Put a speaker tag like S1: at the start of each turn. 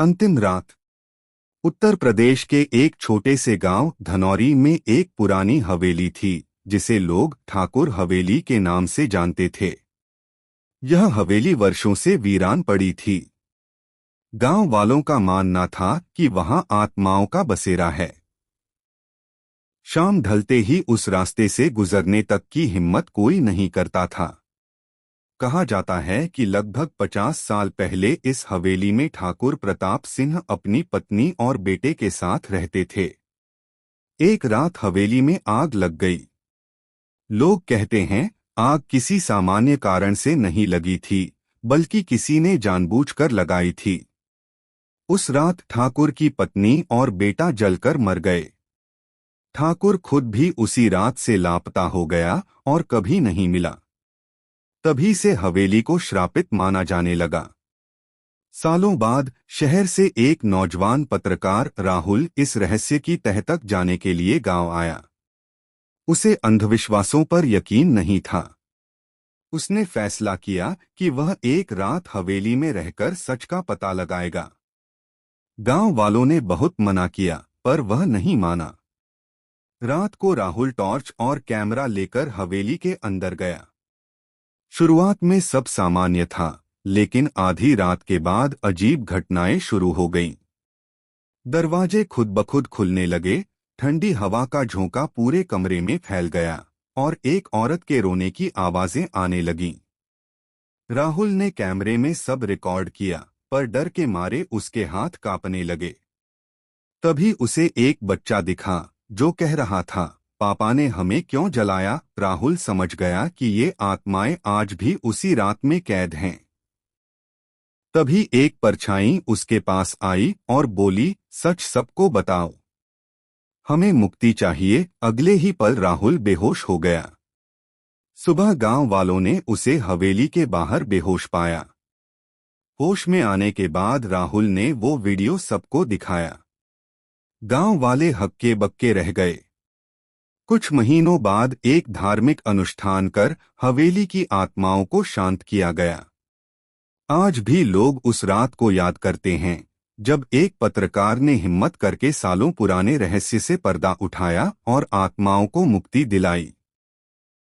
S1: अंतिम रात। उत्तर प्रदेश के एक छोटे से गांव धनौरी में एक पुरानी हवेली थी जिसे लोग ठाकुर हवेली के नाम से जानते थे। यह हवेली वर्षों से वीरान पड़ी थी। गांव वालों का मानना था कि वहां आत्माओं का बसेरा है। शाम ढलते ही उस रास्ते से गुजरने तक की हिम्मत कोई नहीं करता था। कहा जाता है कि लगभग 50 साल पहले इस हवेली में ठाकुर प्रताप सिंह अपनी पत्नी और बेटे के साथ रहते थे। एक रात हवेली में आग लग गई। लोग कहते हैं आग किसी सामान्य कारण से नहीं लगी थी, बल्कि किसी ने जानबूझकर लगाई थी। उस रात ठाकुर की पत्नी और बेटा जलकर मर गए। ठाकुर खुद भी उसी रात से लापता हो गया और कभी नहीं मिला। तभी से हवेली को श्रापित माना जाने लगा। सालों बाद शहर से एक नौजवान पत्रकार राहुल इस रहस्य की तह तक जाने के लिए गांव आया। उसे अंधविश्वासों पर यकीन नहीं था। उसने फैसला किया कि वह एक रात हवेली में रहकर सच का पता लगाएगा। गांव वालों ने बहुत मना किया, पर वह नहीं माना। रात को राहुल टॉर्च और कैमरा लेकर हवेली के अंदर गया। शुरुआत में सब सामान्य था, लेकिन आधी रात के बाद अजीब घटनाएं शुरू हो गईं। दरवाजे खुद ब खुद खुलने लगे, ठंडी हवा का झोंका पूरे कमरे में फैल गया और एक औरत के रोने की आवाजें आने लगीं। राहुल ने कैमरे में सब रिकॉर्ड किया, पर डर के मारे उसके हाथ कांपने लगे। तभी उसे एक बच्चा दिखा जो कह रहा था, पापा ने हमें क्यों जलाया। राहुल समझ गया कि ये आत्माएं आज भी उसी रात में कैद हैं। तभी एक परछाई उसके पास आई और बोली, सच सबको बताओ, हमें मुक्ति चाहिए। अगले ही पल राहुल बेहोश हो गया। सुबह गांव वालों ने उसे हवेली के बाहर बेहोश पाया। होश में आने के बाद राहुल ने वो वीडियो सबको दिखाया। गांव वाले हक्के बक्के रह गए। कुछ महीनों बाद एक धार्मिक अनुष्ठान कर हवेली की आत्माओं को शांत किया गया। आज भी लोग उस रात को याद करते हैं जब एक पत्रकार ने हिम्मत करके सालों पुराने रहस्य से पर्दा उठाया और आत्माओं को मुक्ति दिलाई।